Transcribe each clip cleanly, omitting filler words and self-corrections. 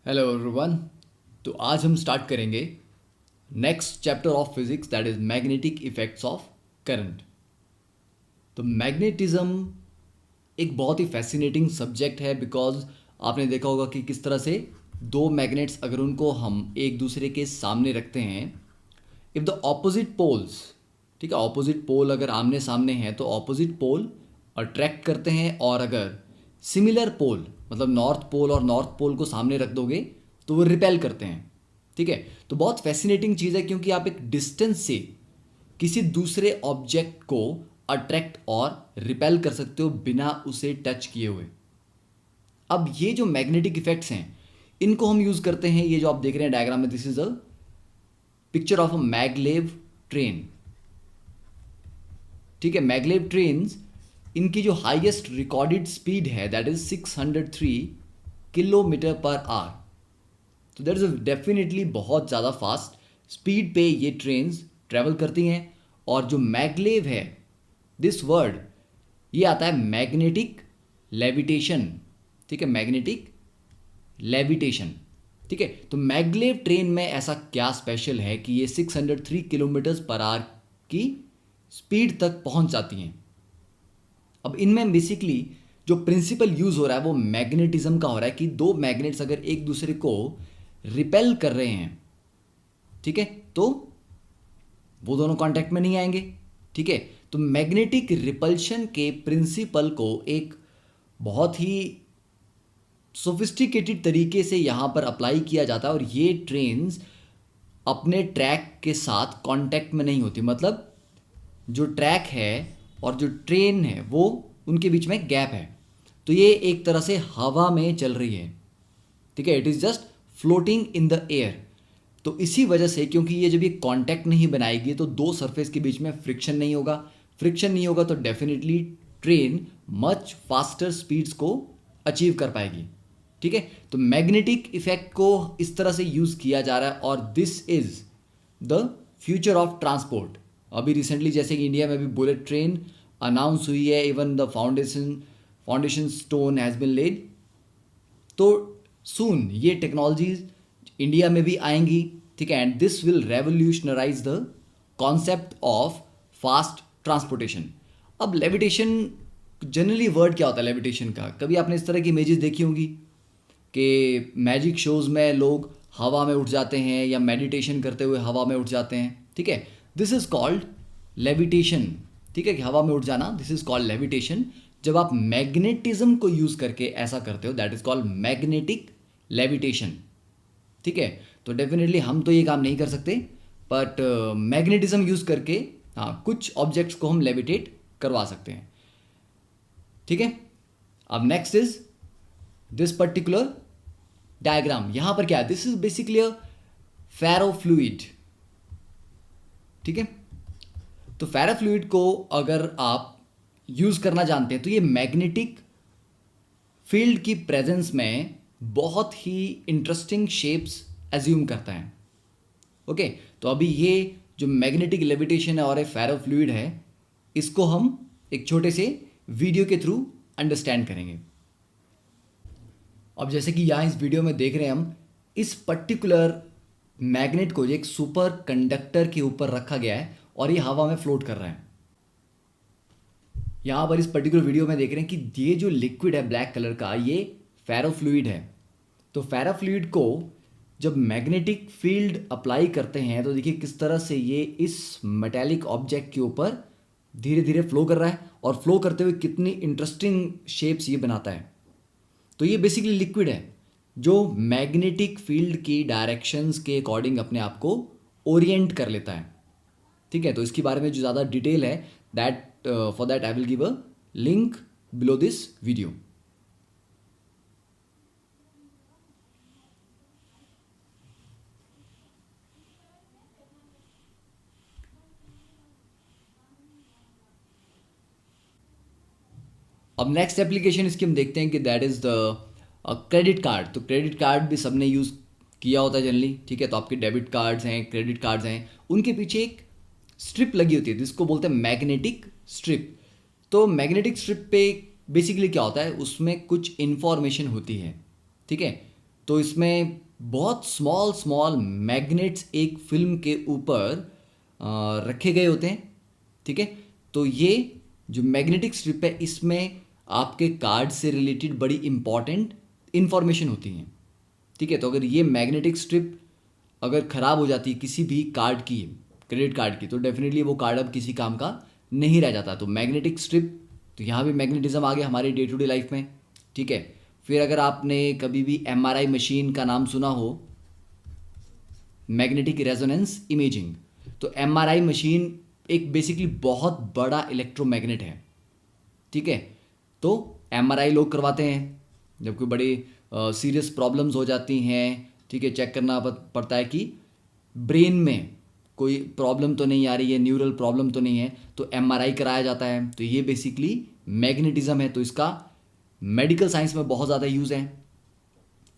Hello everyone. तो आज हम स्टार्ट करेंगे next chapter of physics, that is magnetic effects of current. तो मैग्नेटिज्म एक बहुत ही फैसिनेटिंग सब्जेक्ट है, बिकॉज आपने देखा होगा कि किस तरह से दो मैग्नेट्स अगर उनको हम एक दूसरे के सामने रखते हैं, इफ़ द ऑपोजिट पोल्स, ठीक है, ऑपोजिट पोल अगर आमने सामने हैं तो ऑपोजिट पोल अट्रैक्ट करते हैं, और अगर सिमिलर पोल मतलब नॉर्थ पोल और नॉर्थ पोल को सामने रख दोगे तो वो रिपेल करते हैं। ठीक है, तो बहुत फैसिनेटिंग चीज़ है, क्योंकि आप एक डिस्टेंस से किसी दूसरे ऑब्जेक्ट को अट्रैक्ट और रिपेल कर सकते हो बिना उसे टच किए हुए। अब ये जो मैग्नेटिक इफेक्ट्स हैं इनको हम यूज़ करते हैं, ये जो आप देख रहे हैं डायग्राम में, this is a picture of a maglev train. ठीक है, मैगलेव ट्रेन्स, इनकी जो हाईएस्ट रिकॉर्डेड स्पीड है that is 603 kilometre per hour. तो दैट इज डेफिनेटली बहुत ज़्यादा फास्ट स्पीड पे ये ट्रेन्स ट्रैवल करती हैं। और जो मैगलेव है, दिस वर्ड ये आता है मैग्नेटिक लेविटेशन। ठीक है, मैग्नेटिक लेविटेशन। ठीक है, तो मैगलेव ट्रेन में ऐसा क्या स्पेशल है कि ये 603 किलोमीटर पर आवर की स्पीड तक पहुंच जाती हैं। अब इनमें बेसिकली जो प्रिंसिपल यूज हो रहा है वो मैग्नेटिज्म का हो रहा है कि दो मैग्नेट्स अगर एक दूसरे को रिपेल कर रहे हैं, ठीक है, तो वो दोनों कांटेक्ट में नहीं आएंगे। ठीक है, तो मैग्नेटिक रिपल्शन के प्रिंसिपल को एक बहुत ही सोफिस्टिकेटेड तरीके से यहाँ पर अप्लाई किया जाता है, और ये ट्रेन्स अपने ट्रैक के साथ कांटेक्ट में नहीं होती। मतलब जो ट्रैक है और जो ट्रेन है वो उनके बीच में गैप है, तो ये एक तरह से हवा में चल रही है। ठीक है, it is just floating in the air. तो इसी वजह से, क्योंकि ये जब ये कांटेक्ट नहीं बनाएगी तो दो सरफेस के बीच में फ्रिक्शन नहीं होगा, फ्रिक्शन नहीं होगा तो definitely train much faster speeds को अचीव कर पाएगी। ठीक है, तो मैग्नेटिक इफेक्ट को इस तरह से यूज़ किया जा रहा है, और this is the future of transport. अभी रिसेंटली जैसे कि इंडिया में भी बुलेट ट्रेन अनाउंस हुई है, even the foundation stone has been laid. तो सून ये टेक्नोलॉजीज इंडिया में भी आएंगी। ठीक है, and this will revolutionise the concept of fast transportation. अब लेविटेशन, जनरली वर्ड क्या होता है लेविटेशन का? कभी आपने इस तरह की इमेजेस देखी होंगी कि मैजिक शोज़ में लोग हवा में उठ जाते हैं या मेडिटेशन करते हुए हवा में उठ जाते हैं। ठीक है, दिस इज़ कॉल्ड लेविटेशन। ठीक है, कि हवा में उठ जाना, दिस इज़ कॉल्ड लेविटेशन। जब आप मैग्नेटिज्म को यूज़ करके ऐसा करते हो that is called magnetic levitation. ठीक है, तो डेफिनेटली हम तो ये काम नहीं कर सकते, बट मैग्नेटिज्म यूज़ करके हाँ कुछ ऑब्जेक्ट्स को हम लेविटेट करवा सकते हैं। ठीक है, अब next is this particular diagram. यहां पर क्या है, दिस इज बेसिकली अ फेरोफ्लूइड। ठीक है, तो फेरोफ्लूइड को अगर आप यूज करना जानते हैं तो ये मैग्नेटिक फील्ड की प्रेजेंस में बहुत ही इंटरेस्टिंग शेप्स एज्यूम करता है। ओके, तो अभी ये जो मैग्नेटिक लेविटेशन है और ये फेरोफ्लूइड है, इसको हम एक छोटे से वीडियो के थ्रू अंडरस्टैंड करेंगे। अब जैसे कि यहाँ इस वीडियो में देख रहे हैं हम, इस पर्टिकुलर मैग्नेट को एक सुपर कंडक्टर के ऊपर रखा गया है और ये हवा में फ्लोट कर रहा है। यहाँ पर इस पर्टिकुलर वीडियो में देख रहे हैं कि ये जो लिक्विड है ब्लैक कलर का, ये फेरोफ्लूइड है। तो फेरोफ्लूइड को जब मैग्नेटिक फील्ड अप्लाई करते हैं तो देखिए किस तरह से ये इस मेटेलिक ऑब्जेक्ट के ऊपर धीरे धीरे फ्लो कर रहा है, और फ्लो करते हुए कितनी इंटरेस्टिंग शेप्स ये बनाता है। तो ये बेसिकली लिक्विड है जो मैग्नेटिक फील्ड की डायरेक्शंस के अकॉर्डिंग अपने आप को ओरिएंट कर लेता है। ठीक है, तो इसके बारे में जो ज़्यादा डिटेल है that for that I will give a link below this video. अब नेक्स्ट एप्लीकेशन इसकी हम देखते हैं कि that is the credit card. तो क्रेडिट कार्ड भी सबने यूज़ किया होता है जनरली। ठीक है, तो आपके डेबिट कार्ड्स हैं, क्रेडिट कार्ड्स हैं, उनके पीछे एक स्ट्रिप लगी होती है जिसको बोलते हैं मैग्नेटिक स्ट्रिप। तो मैग्नेटिक स्ट्रिप पे बेसिकली क्या होता है, उसमें कुछ इन्फॉर्मेशन होती है। ठीक है, तो इसमें बहुत स्मॉल स्मॉल मैग्नेट्स एक फिल्म के ऊपर रखे गए होते हैं, ठीक है। तो ये जो मैग्नेटिक स्ट्रिप है इसमें आपके कार्ड से रिलेटेड बड़ी इंपॉर्टेंट इंफॉर्मेशन होती हैं, ठीक है। तो अगर ये मैग्नेटिक स्ट्रिप अगर ख़राब हो जाती है किसी भी कार्ड की, क्रेडिट कार्ड की, तो डेफिनेटली वो कार्ड अब किसी काम का नहीं रह जाता। तो मैग्नेटिक स्ट्रिप, तो यहाँ भी मैग्नेटिज्म आ गया हमारी डे टू डे लाइफ में, ठीक है। फिर अगर आपने कभी भी एमआरआई मशीन का नाम सुना हो, मैग्नेटिक रेजोनेंस इमेजिंग, तो एमआरआई मशीन एक बेसिकली बहुत बड़ा इलेक्ट्रोमैग्नेट है, ठीक है। तो एमआरआई लोग करवाते हैं जब कोई बड़ी सीरियस प्रॉब्लम्स हो जाती हैं, ठीक है। चेक करना पड़ता है कि ब्रेन में कोई प्रॉब्लम तो नहीं आ रही है, न्यूरल प्रॉब्लम तो नहीं है, तो एमआरआई कराया जाता है। तो ये बेसिकली मैग्नेटिज्म है, तो इसका मेडिकल साइंस में बहुत ज़्यादा यूज़ है।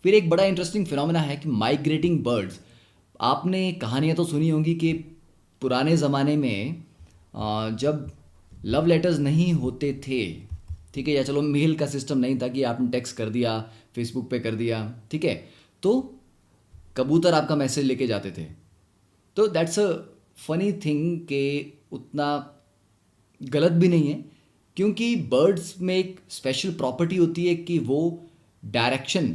फिर एक बड़ा इंटरेस्टिंग फिनोमेना है कि माइग्रेटिंग बर्ड्स। आपने कहानियाँ तो सुनी होंगी कि पुराने ज़माने में जब लव लेटर्स नहीं होते थे, ठीक है, या चलो मेल का सिस्टम नहीं था कि आपने टेक्स्ट कर दिया, फेसबुक पे कर दिया, ठीक है, तो कबूतर आपका मैसेज लेके जाते थे। तो दैट्स अ फनी थिंग कि उतना गलत भी नहीं है, क्योंकि बर्ड्स में एक स्पेशल प्रॉपर्टी होती है कि वो डायरेक्शन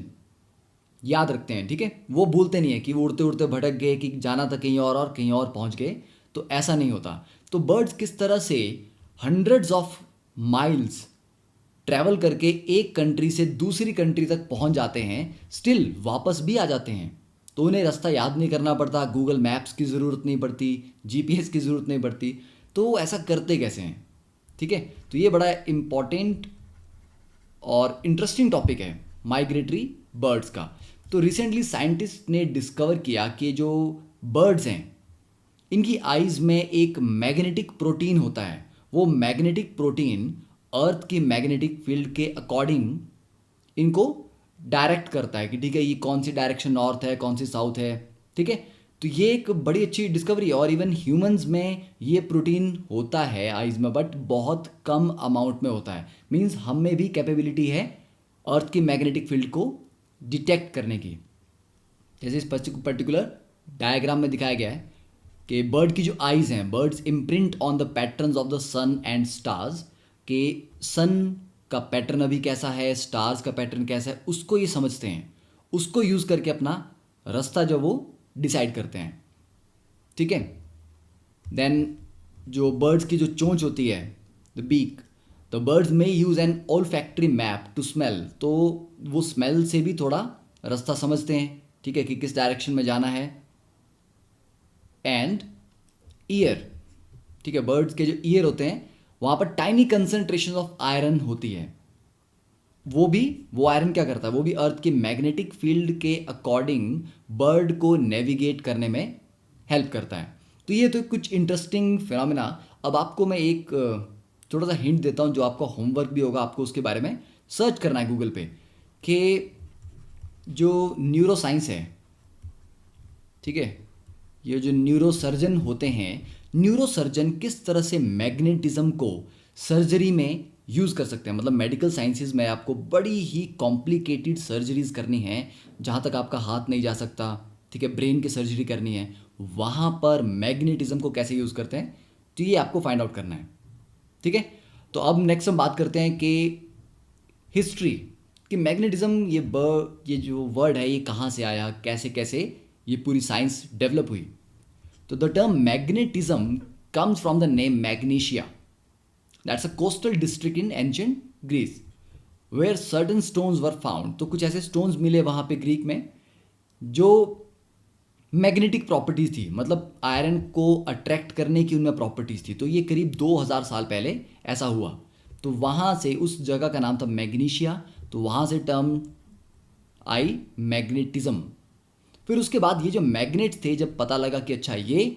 याद रखते हैं, ठीक है। वो भूलते नहीं है कि वो उड़ते उड़ते भटक गए, कि जाना था कहीं और कहीं और पहुंच गए, तो ऐसा नहीं होता। तो बर्ड्स किस तरह से हंड्रेड्स ऑफ माइल्स ट्रैवल करके एक कंट्री से दूसरी कंट्री तक पहुंच जाते हैं, स्टिल वापस भी आ जाते हैं। तो उन्हें रास्ता याद नहीं करना पड़ता, गूगल मैप्स की ज़रूरत नहीं पड़ती, जीपीएस की ज़रूरत नहीं पड़ती। तो वो ऐसा करते कैसे हैं, ठीक है। तो ये बड़ा इम्पॉर्टेंट और इंटरेस्टिंग टॉपिक है माइग्रेटरी बर्ड्स का। तो रिसेंटली साइंटिस्ट ने डिस्कवर किया कि जो बर्ड्स हैं इनकी आइज़ में एक मैग्नेटिक प्रोटीन होता है। वो मैग्नेटिक प्रोटीन अर्थ की मैग्नेटिक फील्ड के अकॉर्डिंग इनको डायरेक्ट करता है कि ठीक है ये कौन सी डायरेक्शन नॉर्थ है, कौन सी साउथ है, ठीक है। तो ये एक बड़ी अच्छी डिस्कवरी है। और इवन ह्यूमंस में ये प्रोटीन होता है आइज़ में, बट बहुत कम अमाउंट में होता है। मीन्स हम में भी कैपेबिलिटी है अर्थ की मैग्नेटिक फील्ड को डिटेक्ट करने की। जैसे इस पर्टिकुलर डायग्राम में दिखाया गया है कि बर्ड की जो आइज़ हैं, birds imprint on the patterns of the sun and stars, के सन का पैटर्न अभी कैसा है, स्टार्स का पैटर्न कैसा है, उसको ये समझते हैं, उसको यूज़ करके अपना रास्ता जो वो डिसाइड करते हैं, ठीक है। देन जो बर्ड्स की जो चोंच होती है, द बीक, द बर्ड्स में use an olfactory map to smell, तो वो स्मेल से भी थोड़ा रास्ता समझते हैं, ठीक है, कि किस डायरेक्शन में जाना है। एंड ईयर, ठीक है, बर्ड्स के जो ईयर होते हैं वहाँ पर टाइनी कंसंट्रेशन ऑफ आयरन होती है। वो आयरन क्या करता है, वो भी अर्थ के मैग्नेटिक फील्ड के अकॉर्डिंग बर्ड को नेविगेट करने में हेल्प करता है। तो ये तो कुछ इंटरेस्टिंग फिनोमेना। अब आपको मैं एक छोटा सा हिंट देता हूँ, जो आपका होमवर्क भी होगा, आपको उसके बारे में सर्च करना है गूगल पे, कि जो न्यूरो साइंस है, ठीक है, ये जो न्यूरो सर्जन होते हैं, न्यूरो सर्जन किस तरह से मैग्नेटिज्म को सर्जरी में यूज़ कर सकते हैं। मतलब मेडिकल साइंसेज में आपको बड़ी ही कॉम्प्लिकेटेड सर्जरीज करनी है, जहाँ तक आपका हाथ नहीं जा सकता, ठीक है, ब्रेन की सर्जरी करनी है, वहाँ पर मैग्नेटिज्म को कैसे यूज़ करते हैं, तो ये आपको फाइंड आउट करना है, ठीक है। तो अब नेक्स्ट हम बात करते हैं कि हिस्ट्री कि मैग्नेटिज्म, ये जो वर्ड है ये कहाँ से आया, कैसे कैसे ये पूरी साइंस डेवलप हुई। तो the term magnetism comes from the name Magnesia. That's a coastal district in ancient Greece where certain stones were found. तो कुछ ऐसे stones मिले वहाँ पे ग्रीक में जो मैग्नेटिक प्रॉपर्टीज थी, मतलब आयरन को अट्रैक्ट करने की उनमें प्रॉपर्टीज थी। तो ये करीब 2000 साल पहले ऐसा हुआ। तो वहाँ से उस जगह का नाम था मैग्नीशिया, तो वहाँ से टर्म आई मैग्नेटिज्म। फिर उसके बाद ये जो मैग्नेट्स थे, जब पता लगा कि अच्छा ये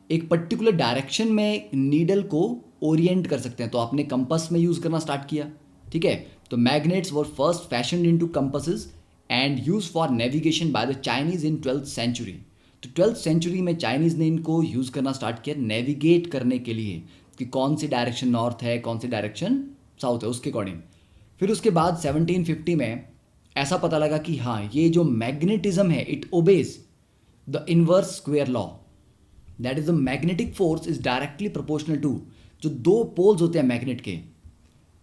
एक पर्टिकुलर डायरेक्शन में नीडल को ओरिएंट कर सकते हैं, तो आपने कंपास में यूज़ करना स्टार्ट किया, ठीक है। तो magnets were first fashioned into compasses and use for navigation by the Chinese in 12th century. तो 12th सेंचुरी में चाइनीज़ ने इनको यूज़ करना स्टार्ट किया नेविगेट करने के लिए, कि कौन सी डायरेक्शन नॉर्थ है, कौन सी डायरेक्शन साउथ है, उसके अकॉर्डिंग। फिर उसके बाद 1750 में ऐसा पता लगा कि हाँ ये जो मैग्नेटिज्म है it obeys the inverse square law, that is the magnetic force is directly proportional to, जो दो पोल्स होते हैं मैग्नेट के,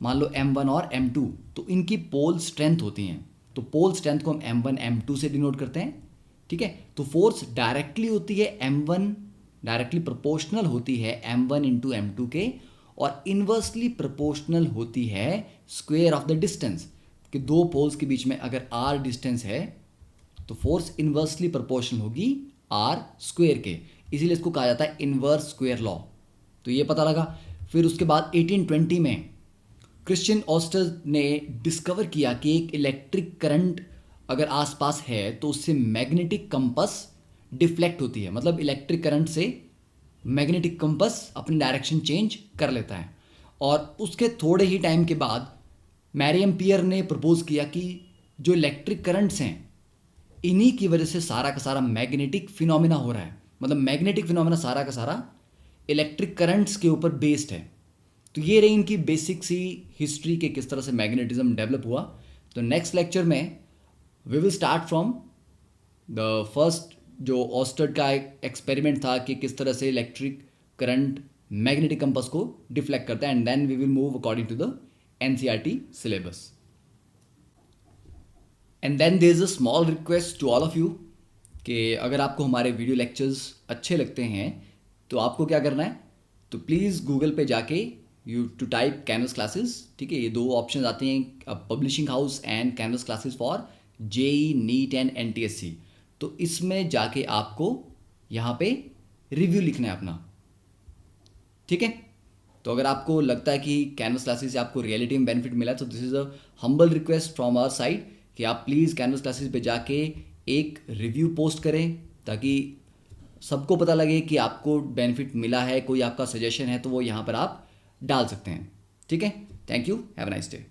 मान लो M1 और M2, तो इनकी पोल स्ट्रेंथ होती हैं, तो पोल स्ट्रेंथ को हम M1 M2 से डिनोट करते हैं, ठीक है। तो फोर्स डायरेक्टली होती है M1, डायरेक्टली प्रोपोर्शनल होती है M1 इंटू M2 के, और इन्वर्सली प्रोपोर्शनल होती है स्क्वेयर ऑफ द डिस्टेंस, कि दो पोल्स के बीच में अगर r डिस्टेंस है तो फोर्स इन्वर्सली प्रोपोर्शनल होगी r स्क्वेयर के, इसीलिए इसको कहा जाता है इन्वर्स स्क्वेयर लॉ। तो ये पता लगा। फिर उसके बाद 1820 में क्रिश्चियन ऑस्टर ने डिस्कवर किया कि एक इलेक्ट्रिक करंट अगर आसपास है तो उससे मैग्नेटिक कंपस डिफ्लेक्ट होती है, मतलब इलेक्ट्रिक करंट से मैग्नेटिक कंपस अपनी डायरेक्शन चेंज कर लेता है। और उसके थोड़े ही टाइम के बाद मैरी एम्पियर ने प्रपोज किया कि जो इलेक्ट्रिक करंट्स हैं इन्हीं की वजह से सारा का सारा मैग्नेटिक फिनोमिना हो रहा है, मतलब मैग्नेटिक फिनोमिना सारा का सारा इलेक्ट्रिक करंट्स के ऊपर बेस्ड है। तो ये रही इनकी बेसिक सी हिस्ट्री के किस तरह से मैग्नेटिज्म डेवलप हुआ। तो नेक्स्ट लेक्चर में we will start from the first जो ऑस्टर्ड का एक्सपेरिमेंट था कि किस तरह से इलेक्ट्रिक करंट मैग्नेटिक कंपस को डिफ्लेक्ट करता है, and then we will move according to the NCERT syllabus. And then there is a small request to all of you कि अगर आपको हमारे वीडियो लेक्चर्स अच्छे लगते हैं तो आपको क्या करना है, तो प्लीज़ गूगल पे जाके you to type Canvas Classes, ठीक है। ये दो ऑप्शन आते हैं, publishing house and Canvas Classes for JEE NEET and NTSC। तो इसमें जाके आपको यहाँ पे रिव्यू लिखना है अपना, ठीक है। तो अगर आपको लगता है कि कैनवस क्लासेस से आपको रियलिटी में बेनिफिट मिला तो this is a humble request from our side कि आप प्लीज़ कैनवस क्लासेस पे जाके एक रिव्यू पोस्ट करें, ताकि सबको पता लगे कि आपको बेनिफिट मिला है। कोई आपका सजेशन है तो वो यहाँ पर आप डाल सकते हैं, ठीक है। Thank you, have a nice day.